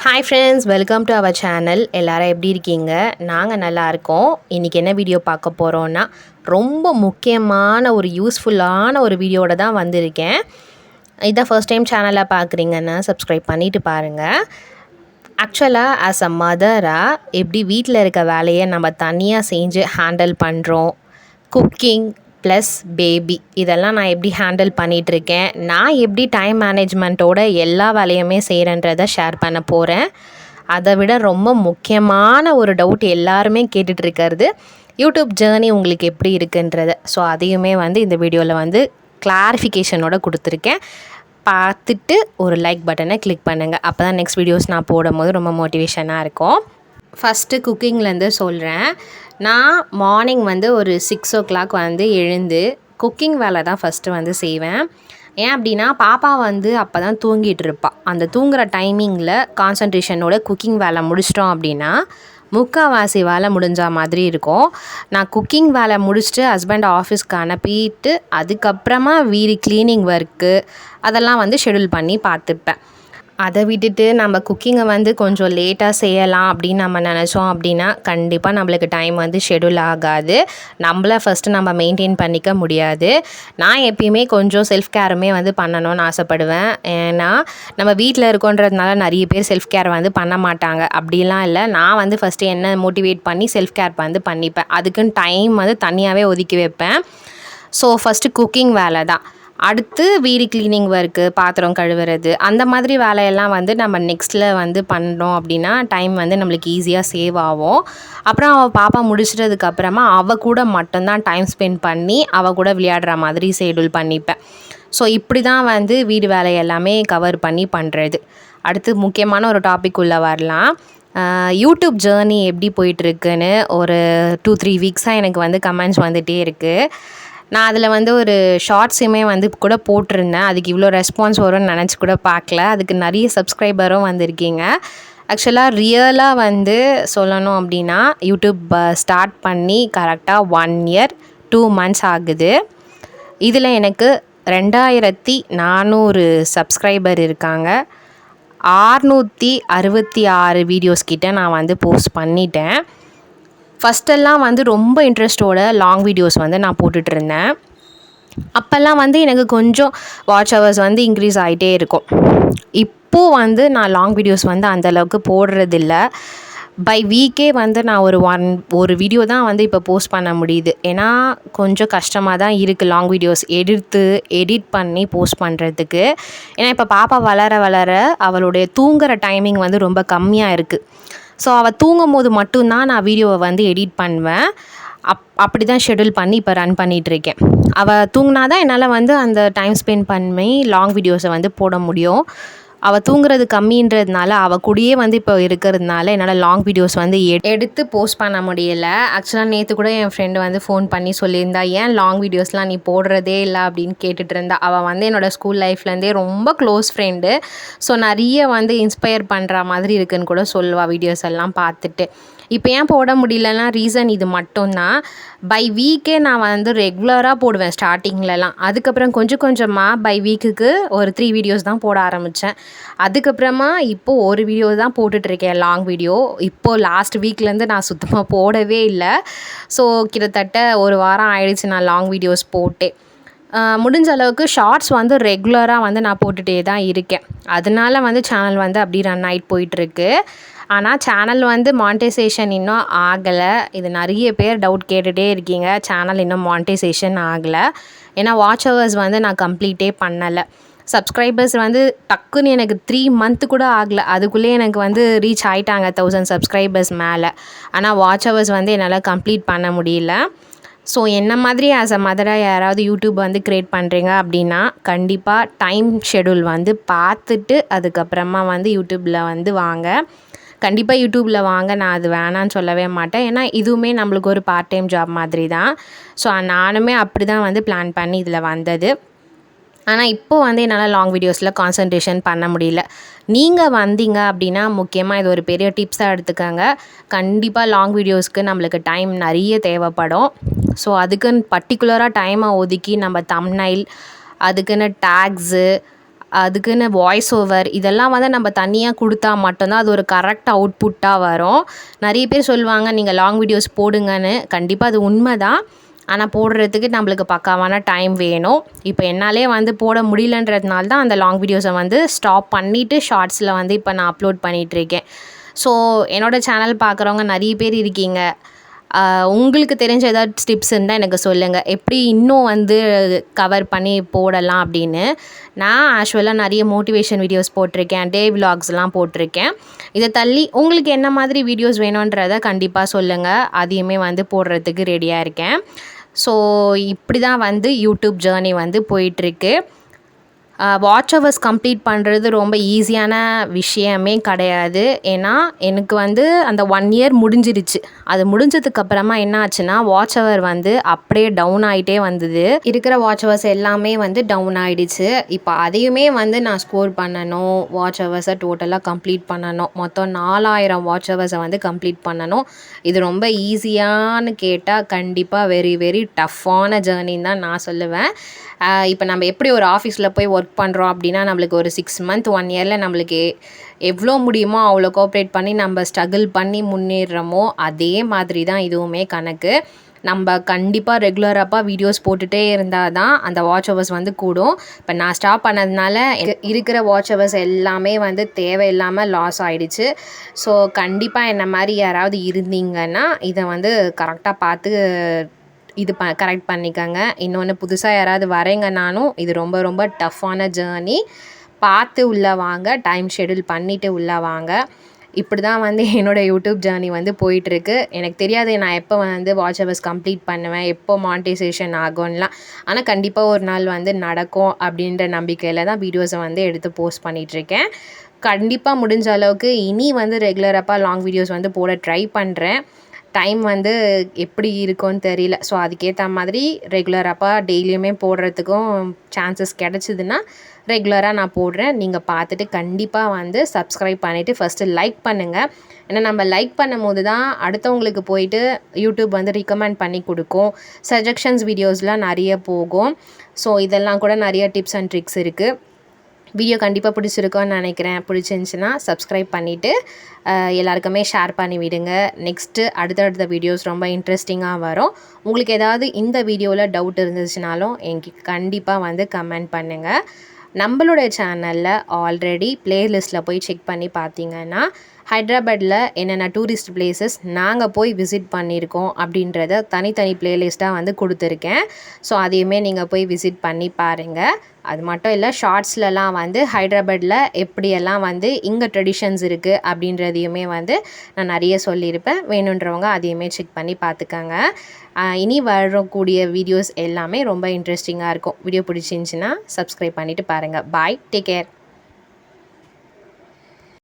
Hi friends, welcome to our channel. எல்லாரும் எப்படி இருக்கீங்க? நாங்கள் நல்லா இருக்கோம். இன்றைக்கி என்ன வீடியோ பார்க்க போகிறோன்னா ரொம்ப முக்கியமான ஒரு யூஸ்ஃபுல்லான ஒரு வீடியோட தான் வந்திருக்கேன். இதான் ஃபர்ஸ்ட் டைம் சேனலை பார்க்குறீங்கன்னா சப்ஸ்கிரைப் பண்ணிவிட்டு பாருங்கள். ஆக்சுவலாக ஆஸ் அ மதராக எப்படி வீட்டில் இருக்க வேலையை நம்ம தனியாக செஞ்சு ஹேண்டில் பண்ணுறோம், குக்கிங் ப்ளஸ் பேபி இதெல்லாம் நான் எப்படி ஹேண்டில் பண்ணிகிட்ருக்கேன், நான் எப்படி டைம் மேனேஜ்மெண்ட்டோட எல்லா வேலையுமே செய்கிறேன்றதை ஷேர் பண்ண போகிறேன். அதை விட ரொம்ப முக்கியமான ஒரு டவுட் எல்லாருமே கேட்டுட்ருக்கிறது யூடியூப் ஜேர்னி உங்களுக்கு எப்படி இருக்குன்றதை. ஸோ அதையுமே இந்த வீடியோவில் கிளாரிஃபிகேஷனோட கொடுத்துருக்கேன். பார்த்துட்டு ஒரு லைக் பட்டனை கிளிக் பண்ணுங்கள். அப்போ தான் நெக்ஸ்ட் வீடியோஸ் நான் போடும்போது ரொம்ப மோட்டிவேஷனாக இருக்கும். ஃபஸ்ட்டு குக்கிங்லேருந்து சொல்கிறேன். நான் மார்னிங் ஒரு 6 o'clock எழுந்து குக்கிங் வேலை தான் ஃபஸ்ட்டு செய்வேன். ஏன் அப்படின்னா பாப்பா அப்போ தான் தூங்கிட்டு இருப்பாள். அந்த தூங்குகிற டைமிங்கில் கான்சன்ட்ரேஷனோட குக்கிங் வேலை முடிச்சிட்டோம் அப்படின்னா முக்கால்வாசி வேலை முடிஞ்ச மாதிரி இருக்கும். நான் குக்கிங் வேலை முடிச்சுட்டு ஹஸ்பண்ட் ஆஃபீஸ்க்கு அனுப்பிட்டு அதுக்கப்புறமா வீடு க்ளீனிங் ஒர்க்கு அதெல்லாம் ஷெடியூல் பண்ணி பார்த்துப்பேன். அதை விட்டுட்டு நம்ம குக்கிங்கை கொஞ்சம் லேட்டாக செய்யலாம் அப்படின்னு நம்ம நினச்சோம் அப்படின்னா கண்டிப்பாக நம்மளுக்கு டைம் ஷெடியூல் ஆகாது. நம்மளை ஃபஸ்ட்டு நம்ம மெயின்டைன் பண்ணிக்க முடியாது. நான் எப்பயுமே கொஞ்சம் செல்ஃப் கேருமே பண்ணணும்னு ஆசைப்படுவேன். ஏன்னா நம்ம வீட்டில் இருக்கோன்றதுனால நிறைய பேர் செல்ஃப் கேர் பண்ண மாட்டாங்க. அப்படிலாம் இல்லை. நான் ஃபஸ்ட்டு என்ன மோட்டிவேட் பண்ணி செல்ஃப் கேர் பண்ணிப்பேன். அதுக்குன்னு டைம் தனியாகவே ஒதுக்கி வைப்பேன். ஸோ ஃபஸ்ட்டு குக்கிங் வேலை தான். அடுத்து வீடு க்ளீனிங் ஒர்க்கு, பாத்திரம் கழுவுறது அந்த மாதிரி வேலையெல்லாம் நம்ம நெக்ஸ்ட்டில் பண்ணுறோம் அப்படின்னா டைம் நம்மளுக்கு ஈஸியாக சேவ் ஆகும். அப்புறம் அவள் பாப்பா முடிச்சிட்டதுக்கப்புறமா அவள் கூட மட்டும்தான் டைம் ஸ்பெண்ட் பண்ணி அவள் கூட விளையாடுற மாதிரி ஷெடியூல் பண்ணிப்பேன். ஸோ இப்படி தான் வீடு வேலை எல்லாமே கவர் பண்ணி பண்ணுறது. அடுத்து முக்கியமான ஒரு டாபிக் உள்ளே வரலாம். யூடியூப் ஜேர்னி எப்படி போயிட்டுருக்குன்னு ஒரு 2-3 வீக்ஸாக எனக்கு கமெண்ட்ஸ் வந்துகிட்டே இருக்குது. நான் அதில் ஒரு ஷார்ட்ஸுமே கூட போட்டிருந்தேன். அதுக்கு இவ்வளோ ரெஸ்பான்ஸ் வரும்னு நினச்சி கூட பார்க்கல. அதுக்கு நிறைய சப்ஸ்கிரைபரும் வந்திருக்கீங்க. ஆக்சுவலாக ரியலாக சொல்லணும் அப்படின்னா யூடியூப் ஸ்டார்ட் பண்ணி கரெக்டாக 1 year 2 months ஆகுது. இதில் எனக்கு 2400 சப்ஸ்கிரைபர் இருக்காங்க. 666 வீடியோஸ் கிட்ட நான் போஸ்ட் பண்ணிட்டேன். ஃபஸ்ட்டெல்லாம் ரொம்ப இன்ட்ரெஸ்ட்டோட லாங் வீடியோஸ் நான் போட்டுட்ருந்தேன். அப்போல்லாம் எனக்கு கொஞ்சம் வாட்ச் ஹவர்ஸ் இன்க்ரீஸ் ஆகிட்டே இருக்கும். இப்போது நான் லாங் வீடியோஸ் அந்தளவுக்கு போடுறதில்ல. பை வீக்கே நான் ஒரு வீடியோ தான் இப்போ போஸ்ட் பண்ண முடியுது. ஏன்னா கொஞ்சம் கஷ்டமாக தான் இருக்குது லாங் வீடியோஸ் எடிட் பண்ணி போஸ்ட் பண்ணுறதுக்கு. ஏன்னா இப்போ பாப்பா வளர வளர அவளுடைய தூங்குகிற டைமிங் ரொம்ப கம்மியாக இருக்குது. ஸோ அவள் தூங்கும் போது மட்டும்தான் நான் வீடியோவை எடிட் பண்ணுவேன். அப்படி தான் ஷெடியூல் பண்ணி இப்போ ரன் பண்ணிகிட்ருக்கேன். அவள் தூங்கினா தான் என்னால் அந்த டைம் ஸ்பெண்ட் பண்ணி லாங் வீடியோஸை போட முடியும். அவள் தூங்குறது கம்மின்றதுனால அவள் கூடயே இப்போ இருக்கிறதுனால என்னால் லாங் வீடியோஸ் எடுத்து போஸ்ட் பண்ண முடியலை. ஆக்சுவலாக நேற்று கூட என் ஃப்ரெண்டு ஃபோன் பண்ணி சொல்லியிருந்தா, ஏன் லாங் வீடியோஸ்லாம் நீ போடுறதே இல்லை அப்படின்னு கேட்டுட்டு இருந்தா. அவள் என்னோடய ஸ்கூல் லைஃப்லேருந்தே ரொம்ப க்ளோஸ் ஃப்ரெண்டு. ஸோ நிறைய இன்ஸ்பயர் பண்ணுற மாதிரி இருக்குதுன்னு கூட சொல்லுவாள் வீடியோஸ் எல்லாம் பார்த்துட்டு. இப்போ ஏன் போட முடியலன்னா ரீசன் இது மட்டும்தான். பை வீக்கே நான் ரெகுலராக போடுவேன் ஸ்டார்டிங்லலாம். அதுக்கப்புறம் கொஞ்சம் கொஞ்சமாக பை வீக்குக்கு ஒரு 3 வீடியோஸ் தான் போட ஆரம்பித்தேன். அதுக்கப்புறமா இப்போது ஒரு வீடியோ தான் போட்டுட்ருக்கேன் லாங் வீடியோ. இப்போது லாஸ்ட் வீக்லேருந்து நான் சுத்தமாக போடவே இல்லை. ஸோ கிட்டத்தட்ட ஒரு வாரம் ஆயிடுச்சு நான் லாங் வீடியோஸ் போட்டே. முடிஞ்ச அளவுக்கு ஷார்ட்ஸ் ரெகுலராக நான் போட்டுகிட்டே தான் இருக்கேன். அதனால சேனல் அப்படி ரன் ஆகிட்டு போயிட்டுருக்கு. ஆனால் சேனல் மானிட்டைசேஷன் இன்னும் ஆகலை. இது நிறைய பேர் டவுட் கேட்டுகிட்டே இருக்கீங்க. சேனல் இன்னும் மானிட்டைசேஷன் ஆகலை. ஏன்னா வாட்ச் ஹவர்ஸ் நான் கம்ப்ளீட்டே பண்ணலை. சப்ஸ்கிரைபர்ஸ் டக்குன்னு எனக்கு 3 month கூட ஆகலை. அதுக்குள்ளே எனக்கு ரீச் ஆகிட்டாங்க 1000 சப்ஸ்கிரைபர்ஸ் மேலே. ஆனால் வாட்ச் ஹவர்ஸ் என்னால் கம்ப்ளீட் பண்ண முடியல. ஸோ என்ன மாதிரி ஆஸ் அ மதராக யாராவது யூடியூப் க்ரியேட் பண்ணுறீங்க அப்படின்னா கண்டிப்பாக டைம் ஷெடியூல் பார்த்துட்டு அதுக்கப்புறமா யூடியூப்பில் வாங்க. கண்டிப்பாக யூடியூப்பில் வாங்க. நான் அது வேணான்னு சொல்லவே மாட்டேன். ஏன்னா இதுவுமே நம்மளுக்கு ஒரு பார்ட் டைம் ஜாப் மாதிரி தான். ஸோ நானுமே அப்படி தான் பிளான் பண்ணி இதில் வந்தது. ஆனால் இப்போது என்னால் லாங் வீடியோஸில் கான்சன்ட்ரேஷன் பண்ண முடியல. நீங்கள் வந்தீங்க அப்படின்னா முக்கியமாக இது ஒரு பெரிய டிப்ஸாக எடுத்துக்கோங்க. கண்டிப்பாக லாங் வீடியோஸ்க்கு நம்மளுக்கு டைம் நிறைய தேவைப்படும். ஸோ அதுக்குன்னு பர்டிகுலராக டைமை ஒதுக்கி நம்ம தம்ப்நெயில், அதுக்குன்னு டேக்ஸு, அதுக்குன்னு வாய்ஸ் ஓவர் இதெல்லாம் வந்து நம்ம தனியாக கொடுத்தா மட்டும்தான் அது ஒரு கரெக்ட் அவுட்புட்டாக வரும். நிறைய பேர் சொல்லுவாங்க நீங்கள் லாங் வீடியோஸ் போடுங்கன்னு. கண்டிப்பாக அது உண்மை தான். ஆனால் போடுறதுக்கு நம்மளுக்கு பக்காவான டைம் வேணும். இப்போ என்னாலே வந்து போட முடியலன்றதுனால தான் அந்த லாங் வீடியோஸை வந்து ஸ்டாப் பண்ணிவிட்டு ஷார்ட்ஸில் வந்து இப்போ நான் அப்லோட் பண்ணிகிட்ருக்கேன். ஸோ என்னோடய சேனல் பார்க்குறவங்க நிறைய பேர் இருக்கீங்க. உங்களுக்கு தெரிஞ்ச ஏதாவது டிப்ஸ் இருந்தால் எனக்கு சொல்லுங்கள். எப்படி இன்னும் வந்து கவர் பண்ணி போடலாம் அப்படின்னு. நான் ஆக்சுவலாக நிறைய மோட்டிவேஷன் வீடியோஸ் போட்டிருக்கேன், டே விலாக்ஸ்லாம் போட்டிருக்கேன். இதை தள்ளி உங்களுக்கு என்ன மாதிரி வீடியோஸ் வேணுன்றதை கண்டிப்பாக சொல்லுங்கள். அதையுமே வந்து போடுறதுக்கு ரெடியாக இருக்கேன். ஸோ இப்படி தான் வந்து யூடியூப் ஜேர்னி வந்து போயிட்டுருக்கு. வாட்ச் ஹவர்ஸ் கம்ப்ளீட் பண்ணுறது ரொம்ப ஈஸியான விஷயமே கிடையாது. ஏன்னா எனக்கு வந்து அந்த 1 இயர் முடிஞ்சிருச்சு. அது முடிஞ்சதுக்கப்புறமா என்ன ஆச்சுன்னா வாட்ச் ஹவர் வந்து அப்படியே டவுன் ஆகிட்டே வந்தது. இருக்கிற வாட்ச் ஹவர்ஸ் எல்லாமே வந்து டவுன் ஆகிடுச்சு. இப்போ அதையுமே வந்து நான் ஸ்கோர் பண்ணணும். வாட்ச் ஹவர்ஸை டோட்டலாக கம்ப்ளீட் பண்ணணும். மொத்தம் 4000 வாட்ச் ஹவர்ஸை வந்து கம்ப்ளீட் பண்ணணும். இது ரொம்ப ஈஸியான்னு கேட்டால் கண்டிப்பாக வெரி வெரி டஃப்பான ஜேர்னின்னு தான் நான் சொல்லுவேன். இப்போ நம்ம எப்படி ஒரு ஆஃபீஸில் போய் ஒர்க் பண்ணுறோம் அப்படின்னா நம்மளுக்கு ஒரு 6 மந்த் 1 இயரில் நம்மளுக்கு எவ்வளோ முடியுமோ அவ்வளோ கோஆப்ரேட் பண்ணி நம்ம ஸ்ட்ரகிள் பண்ணி முன்னேறுறோமோ அதே மாதிரி தான் இதுவுமே கணக்கு. நம்ம கண்டிப்பாக ரெகுலராக வீடியோஸ் போட்டுகிட்டே இருந்தால் தான் அந்த வாட்ச் ஹவர்ஸ் வந்து கூடும். இப்போ நான் ஸ்டாப் பண்ணதுனால இருக்கிற வாட்ச் ஹவர்ஸ் எல்லாமே வந்து தேவையில்லாமல் லாஸ் ஆகிடுச்சு. ஸோ கண்டிப்பாக என்ன மாதிரி யாராவது இருந்தீங்கன்னா இதை வந்து கரெக்டாக பார்த்து கரெக்ட் பண்ணிக்கோங்க. இன்னொன்று புதுசாக யாராவது வரீங்கன்னாலும் இது ரொம்ப ரொம்ப டஃப்பான ஜேர்னி. பார்த்து உள்ளே வாங்க, டைம் ஷெட்யூல் பண்ணிவிட்டு உள்ளே வாங்க. இப்படி தான் வந்து என்னோடய யூடியூப் ஜேர்னி வந்து போயிட்டுருக்கு. எனக்கு தெரியாது நான் எப்போ வந்து வாட்ச் ஹவர்ஸ் கம்ப்ளீட் பண்ணுவேன், எப்போ மானிட்டைசேஷன் ஆகும்லாம். ஆனால் கண்டிப்பாக ஒரு நாள் வந்து நடக்கும் அப்படின்ற நம்பிக்கையில் தான் வீடியோஸை வந்து எடுத்து போஸ்ட் பண்ணிகிட்ருக்கேன். கண்டிப்பாக முடிஞ்ச அளவுக்கு இனி வந்து ரெகுலராக லாங் வீடியோஸ் வந்து போட ட்ரை பண்ணுறேன். டைம் வந்து எப்படி இருக்கும்னு தெரியல. ஸோ அதுக்கேற்ற மாதிரி ரெகுலராக டெய்லியுமே போடுறதுக்கும் சான்சஸ் கிடச்சிதுன்னா ரெகுலராக நான் போடுறேன். நீங்கள் பார்த்துட்டு கண்டிப்பாக வந்து சப்ஸ்கிரைப் பண்ணிவிட்டு ஃபஸ்ட்டு லைக் பண்ணுங்கள். ஏன்னா நம்ம லைக் பண்ணும்போது தான் அடுத்தவங்களுக்கு போயிட்டு யூடியூப் வந்து ரிகமெண்ட் பண்ணி கொடுக்கும். சஜஷன்ஸ் வீடியோஸ்லாம் நிறைய போகும். ஸோ இதெல்லாம் கூட நிறைய டிப்ஸ் அண்ட் ட்ரிக்ஸ் இருக்குது. வீடியோ கண்டிப்பாக பிடிச்சிருக்கோன்னு நினைக்கிறேன். பிடிச்சிருந்துச்சின்னா சப்ஸ்கிரைப் பண்ணிவிட்டு எல்லாருக்குமே ஷேர் பண்ணி விடுங்க. நெக்ஸ்ட்டு அடுத்தடுத்த வீடியோஸ் ரொம்ப இன்ட்ரெஸ்டிங்காக வரும். உங்களுக்கு ஏதாவது இந்த வீடியோவில் டவுட் இருந்துச்சுனாலும் எனக்கு கண்டிப்பாக வந்து கமெண்ட் பண்ணுங்கள். நம்மளுடைய சேனலில் ஆல்ரெடி ப்ளேலிஸ்ட்டில் போய் செக் பண்ணி பார்த்தீங்கன்னா ஹைதராபாத்தில் என்னென்ன டூரிஸ்ட் பிளேசஸ் நாங்கள் போய் விசிட் பண்ணியிருக்கோம் அப்படின்றத தனித்தனி ப்ளேலிஸ்ட்டாக வந்து கொடுத்துருக்கேன். ஸோ அதையுமே நீங்கள் போய் விசிட் பண்ணி பாருங்கள். அது மட்டும் இல்லை, ஷார்ட்ஸ்லலாம் வந்து ஹைதராபாத்தில் எப்படியெல்லாம் வந்து இங்கே ட்ரெடிஷன்ஸ் இருக்குது அப்படின்றதையுமே வந்து நான் நிறைய சொல்லியிருப்பேன். வேணுன்றவங்க அதையுமே செக் பண்ணி பார்த்துக்கோங்க. இனி வரக்கூடிய வீடியோஸ் எல்லாமே ரொம்ப இன்ட்ரெஸ்டிங்காக இருக்கும். வீடியோ பிடிச்சிருந்துச்சின்னா சப்ஸ்கிரைப் பண்ணிவிட்டு பாருங்கள். பாய், டேக் கேர்.